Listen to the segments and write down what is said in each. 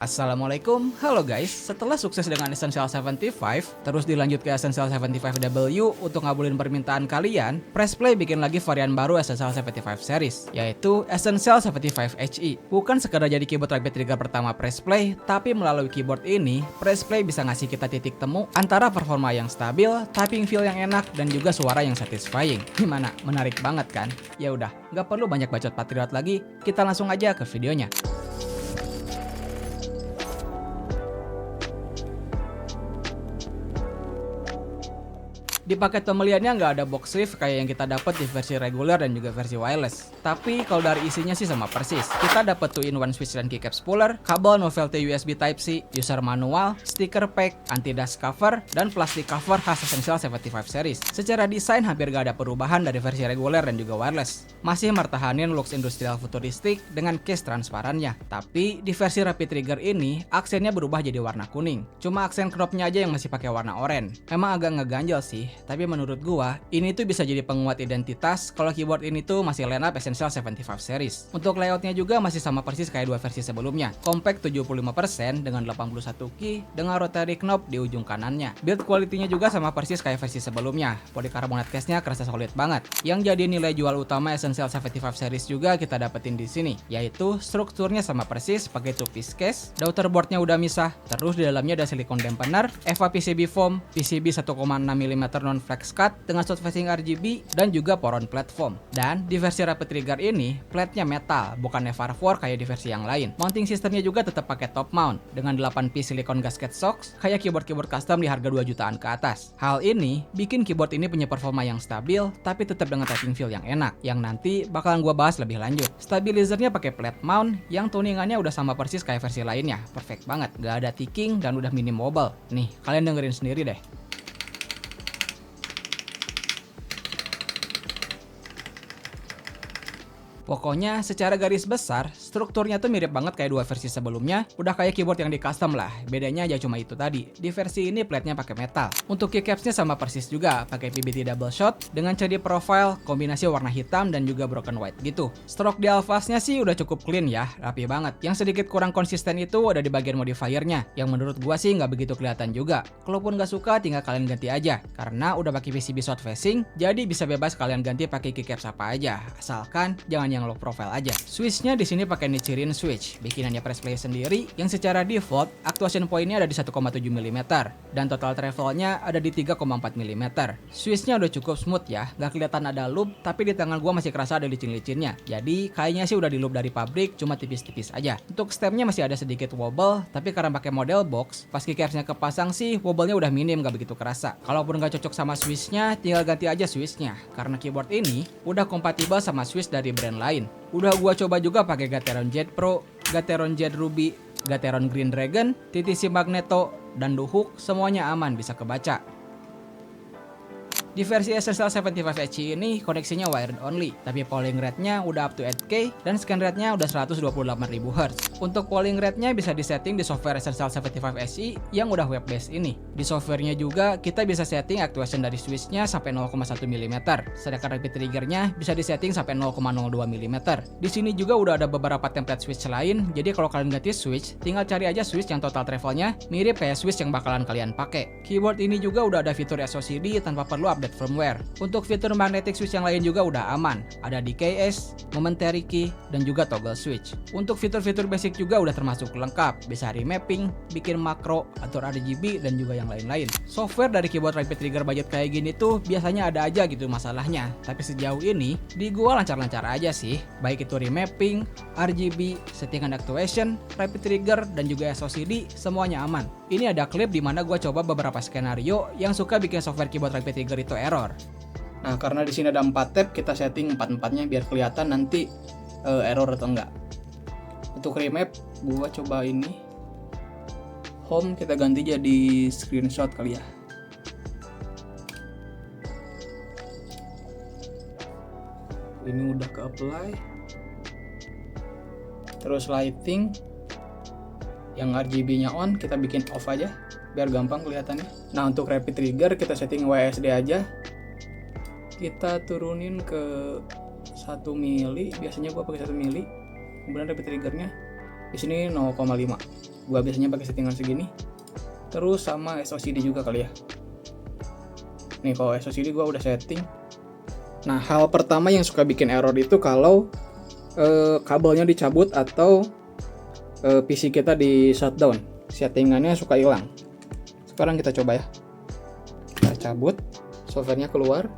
Assalamualaikum, halo guys. Setelah sukses dengan Essential 75, terus dilanjut ke Essential 75W untuk ngabulin permintaan kalian, Pressplay bikin lagi varian baru Essential 75 series, yaitu Essential 75 HE. Bukan sekedar jadi keyboard rapid trigger pertama Pressplay, tapi melalui keyboard ini, Pressplay bisa ngasih kita titik temu antara performa yang stabil, typing feel yang enak, dan juga suara yang satisfying. Gimana? Menarik banget kan? Ya udah, nggak perlu banyak bacot patriot lagi, kita langsung aja ke videonya. Di paket pembeliannya nggak ada box sleeve kayak yang kita dapat di versi reguler dan juga versi wireless. Tapi kalau dari isinya sih sama persis. Kita dapat 2-in-1 switch dan keycap spooler, kabel novelty USB Type-C, user manual, sticker pack, anti-dust cover, dan plastik cover khas Essential 75 series. Secara desain hampir gak ada perubahan dari versi reguler dan juga wireless. Masih mertahanin looks industrial futuristik dengan case transparannya. Tapi di versi Rapid Trigger ini, aksennya berubah jadi warna kuning. Cuma aksen knobnya aja yang masih pakai warna oranye. Memang agak ngeganjel sih. Tapi menurut gua, ini tuh bisa jadi penguat identitas kalau keyboard ini tuh masih line up Essential 75 series. Untuk layoutnya juga masih sama persis kayak dua versi sebelumnya. Compact 75% dengan 81 key dengan rotary knob di ujung kanannya. Build quality-nya juga sama persis kayak versi sebelumnya. Polycarbonate case-nya kerasa solid banget. Yang jadi nilai jual utama Essential 75 series juga kita dapetin di sini, yaitu strukturnya sama persis pakai 2-piece case, daughter board-nya udah misah, terus di dalamnya ada silicone dampener, EVA PCB foam, PCB 1,6 mm non-flex cut dengan short facing RGB dan juga poron platform. Dan di versi Rapid Trigger ini, plate-nya metal, bukan FR4 kayak di versi yang lain. Mounting sistemnya juga tetap pakai top mount dengan 8-piece silicone gasket shocks kayak keyboard-keyboard custom di harga 2 jutaan ke atas. Hal ini bikin keyboard ini punya performa yang stabil tapi tetap dengan typing feel yang enak, yang nanti bakalan gua bahas lebih lanjut. Stabilizernya pakai plate mount yang tuningannya udah sama persis kayak versi lainnya. Perfect banget, gak ada ticking dan udah minim wobble. Nih, kalian dengerin sendiri deh. Pokoknya secara garis besar, strukturnya tuh mirip banget kayak dua versi sebelumnya, udah kayak keyboard yang di custom lah. Bedanya aja cuma itu tadi. Di versi ini plate-nya pakai metal. Untuk keycaps-nya sama persis juga, pakai PBT double shot dengan CD profile, kombinasi warna hitam dan juga broken white gitu. Stroke di alphas-nya sih udah cukup clean ya, rapi banget. Yang sedikit kurang konsisten itu ada di bagian modifiernya, yang menurut gua sih nggak begitu kelihatan juga. Kalaupun nggak suka, tinggal kalian ganti aja. Karena udah pakai PCB short facing, jadi bisa bebas kalian ganti pakai keycaps apa aja. Asalkan jangan yang low profile aja. Switch-nya di sini pakai Nichiren switch, bikinannya Pressplay sendiri, yang secara default actuation point-nya ada di 1,7 mm dan total travel-nya ada di 3,4 mm. Switch-nya udah cukup smooth ya, gak kelihatan ada loop, tapi di tangan gua masih kerasa ada licin-licinnya. Jadi kayaknya sih udah di loop dari pabrik, cuma tipis-tipis aja. Untuk stemnya masih ada sedikit wobble, tapi karena pakai model box, pas keycaps-nya kepasang sih wobble-nya udah minim, gak begitu kerasa. Kalaupun gak cocok sama switch-nya, tinggal ganti aja switch-nya, karena keyboard ini udah kompatibel sama switch dari brand lain. Udah gua coba juga pakai Gateron Jet Pro, Gateron Jet Ruby, Gateron Green Dragon, TTC Magneto, dan Duhuk, semuanya aman bisa kebaca. Di versi Essential 75 HE ini koneksinya wired only, tapi polling rate-nya udah up to 8K dan scan rate-nya udah 128.000 Hz. Untuk polling rate-nya bisa disetting di software Essential 75 HE yang udah web based ini. Di softwarenya juga kita bisa setting actuation dari switch-nya sampai 0,1 mm, sedangkan rapid trigger-nya bisa disetting sampai 0,02 mm. Di sini juga udah ada beberapa template switch lain, jadi kalau kalian ganti switch, tinggal cari aja switch yang total travel-nya mirip kayak switch yang bakalan kalian pakai. Keyboard ini juga udah ada fitur SOCD tanpa perlu update firmware. Untuk fitur magnetic switch yang lain juga udah aman. Ada DKS, momentary key, dan juga toggle switch. Untuk fitur-fitur basic juga udah termasuk lengkap. Bisa remapping, bikin makro, atur RGB, dan juga yang lain-lain. Software dari keyboard Rapid Trigger budget kayak gini tuh biasanya ada aja gitu masalahnya. Tapi sejauh ini, di gua lancar-lancar aja sih. Baik itu remapping, RGB, settingan actuation, Rapid Trigger, dan juga SOCD, semuanya aman. Ini ada klip dimana gua coba beberapa skenario yang suka bikin software keyboard Rapid Trigger itu error. Nah, karena di sini ada 4 tab, kita setting 4-4-nya biar kelihatan nanti error atau enggak. Untuk remap, gua coba ini. Home kita ganti jadi screenshot kali ya. Ini udah ke apply. Terus lighting yang RGB-nya on kita bikin off aja biar gampang kelihatannya. Nah, untuk rapid trigger kita setting WSD aja. Kita turunin ke 1 mili, biasanya gua pakai 1 mili. Kemudian rapid triggernya di sini 0,5. Gua biasanya pakai settingan segini. Terus sama SOCD juga kali ya. Nih kalau SOCD gua udah setting. Nah, hal pertama yang suka bikin error itu kalau kabelnya dicabut atau PC kita di shutdown. Settingannya suka hilang. Sekarang kita coba ya. Kita cabut, softwarenya keluar.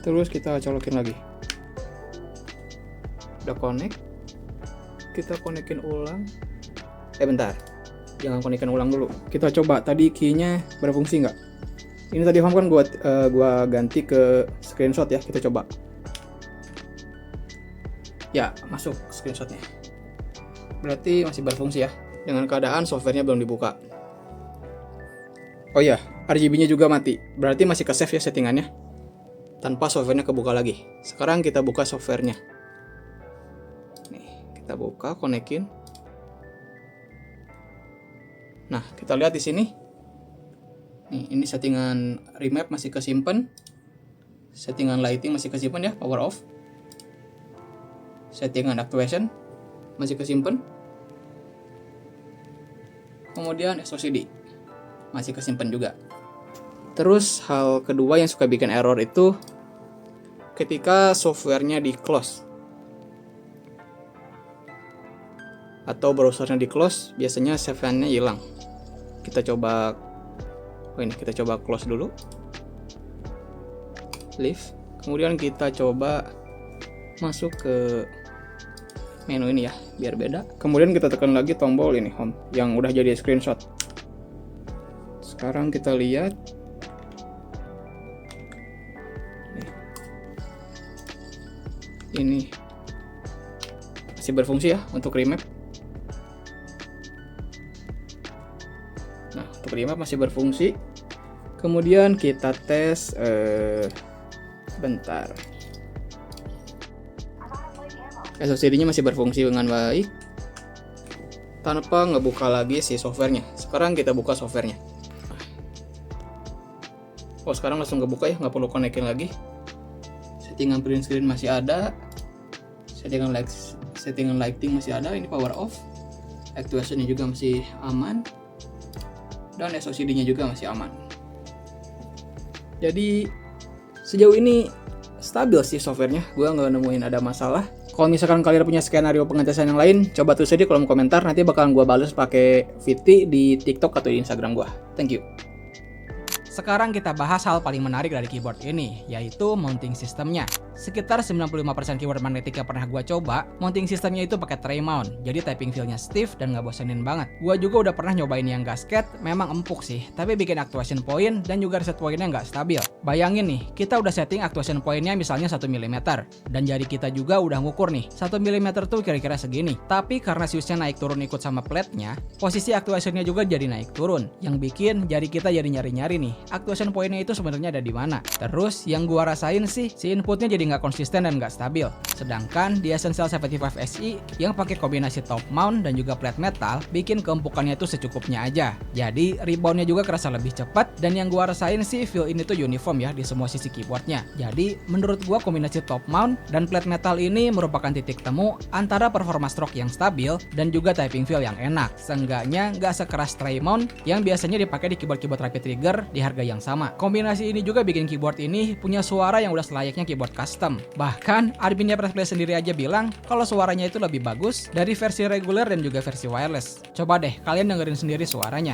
Terus kita colokin lagi. Udah connect. Kita konekin ulang. Bentar. Jangan konekin ulang dulu. Kita coba tadi key-nya berfungsi nggak? Ini tadi home kan gua ganti ke screenshot ya. Kita coba. Ya, masuk screenshotnya. Berarti masih berfungsi ya. Dengan keadaan softwarenya belum dibuka. Oh ya, RGB-nya juga mati. Berarti masih ke save ya settingannya. Tanpa softwarenya kebuka lagi. Sekarang kita buka softwarenya. Nih, kita buka, konekin. Nah, kita lihat di sini. Nih, ini settingan remap masih kesimpan. Settingan lighting masih kesimpan ya, power off. Settingan actuation masih kesimpan. Kemudian SOCD masih kesimpan juga. Terus hal kedua yang suka bikin error itu ketika softwarenya di close atau browsernya di close, biasanya save-nya hilang. Kita coba kita coba close dulu, leave, kemudian kita coba masuk ke menu ini ya biar beda. Kemudian kita tekan lagi tombol ini home yang udah jadi screenshot. Sekarang kita lihat ini masih berfungsi ya untuk remap. Nah, untuk remap masih berfungsi. Kemudian kita tes bentar. SOCD-nya masih berfungsi dengan baik tanpa ngebuka lagi si softwarenya. Sekarang kita buka softwarenya. Oh, sekarang langsung kebuka ya, nggak perlu konekin lagi. Settingan print screen masih ada. Settingan lighting masih ada. Ini power off. Actuation-nya juga masih aman. Dan SOCD-nya juga masih aman. Jadi sejauh ini stabil sih softwarenya. Gua nggak nemuin ada masalah. Kalau misalkan kalian punya skenario pengetesan yang lain, coba tulis aja di kolom komentar. Nanti bakalan gua balas pakai VT di TikTok atau di Instagram gua. Thank you. Sekarang kita bahas hal paling menarik dari keyboard ini, yaitu mounting sistemnya. Sekitar 95% keyboard magnetic yang pernah gua coba, mounting sistemnya itu pakai tray mount, jadi typing feel-nya stiff dan nggak bosenin banget. Gua juga udah pernah nyobain yang gasket, memang empuk sih, tapi bikin actuation point dan juga reset pointnya nggak stabil. Bayangin nih, kita udah setting actuation pointnya misalnya 1 mm, dan jari kita juga udah ngukur nih, 1 mm tuh kira-kira segini. Tapi karena siusnya naik turun ikut sama plate-nya, posisi actuationnya juga jadi naik turun, yang bikin jari kita jadi nyari-nyari nih, actuation point-nya itu sebenarnya ada di mana. Terus yang gua rasain sih, si inputnya jadi nggak konsisten dan nggak stabil. Sedangkan di Essential 75 SI yang pakai kombinasi top mount dan juga plate metal, bikin keempukannya itu secukupnya aja. Jadi reboundnya juga kerasa lebih cepat, dan yang gua rasain sih feel ini tuh uniform ya di semua sisi keyboardnya. Jadi menurut gua kombinasi top mount dan plate metal ini merupakan titik temu antara performa stroke yang stabil dan juga typing feel yang enak. Seenggaknya nggak sekeras tray mount yang biasanya dipakai di keyboard-keyboard rapid trigger di harga yang sama. Kombinasi ini juga bikin keyboard ini punya suara yang udah selayaknya keyboard custom. Bahkan adminnya Pressplay sendiri aja bilang kalau suaranya itu lebih bagus dari versi reguler dan juga versi wireless. Coba deh kalian dengerin sendiri suaranya.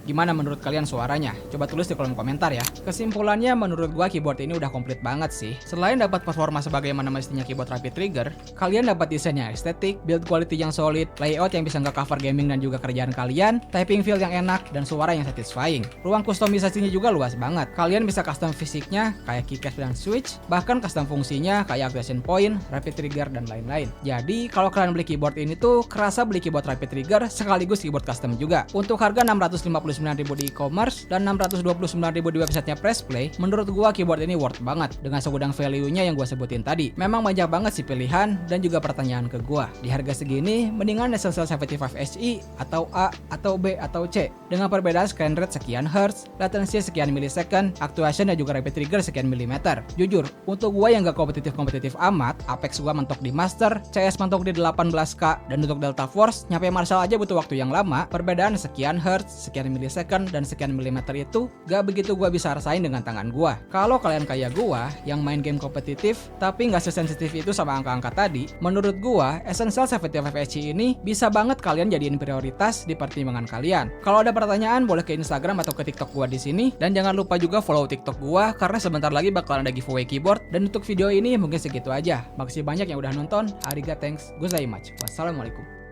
Gimana menurut kalian suaranya? Coba tulis di kolom komentar ya. Kesimpulannya menurut gua keyboard ini udah komplit banget sih. Selain dapat performa sebagaimana mestinya keyboard Rapid Trigger, kalian dapat desain yang estetik, build quality yang solid, layout yang bisa nge-cover gaming dan juga kerjaan kalian, typing feel yang enak, dan suara yang satisfying. Ruang kustomisasinya juga luas banget. Kalian bisa custom fisiknya kayak keycap dan switch, bahkan custom fungsinya kayak activation point, Rapid Trigger, dan lain-lain. Jadi kalau kalian beli keyboard ini tuh kerasa beli keyboard Rapid Trigger sekaligus keyboard custom juga. Untuk harga 659.000 di e-commerce dan 629.000 di websitenya Pressplay, menurut gua keyboard ini worth banget dengan segudang value-nya yang gua sebutin tadi. Memang banyak banget sih pilihan dan juga pertanyaan ke gua. Di harga segini, mendingan Essential 75 SI atau A atau B atau C dengan perbedaan screen rate sekian Hz, latency sekian millisecond, actuation dan juga Rapid Trigger sekian milimeter. Jujur, untuk gua yang gak kompetitif amat, Apex gua mentok di Master, CS mentok di 18K, dan untuk Delta Force nyampe Marshall aja butuh waktu yang lama. Perbedaan sekian Hz, sekian millisecond, dan sekian milimeter itu gak begitu gua bisa rasain dengan tangan gua. Kalau kalian kayak gua yang main game kompetitif tapi gak sesensitif itu sama angka-angka tadi, menurut gua Essential 75 SI ini bisa banget kalian jadiin prioritas di pertimbangan kalian. Kalau ada pertanyaan boleh ke Instagram atau ke TikTok gua di sini, dan jangan lupa juga follow TikTok gua karena sebentar lagi bakalan ada giveaway keyboard. Dan untuk video ini mungkin segitu aja. Makasih banyak yang udah nonton. Ariga, thanks, gozaimasu. Wassalamualaikum.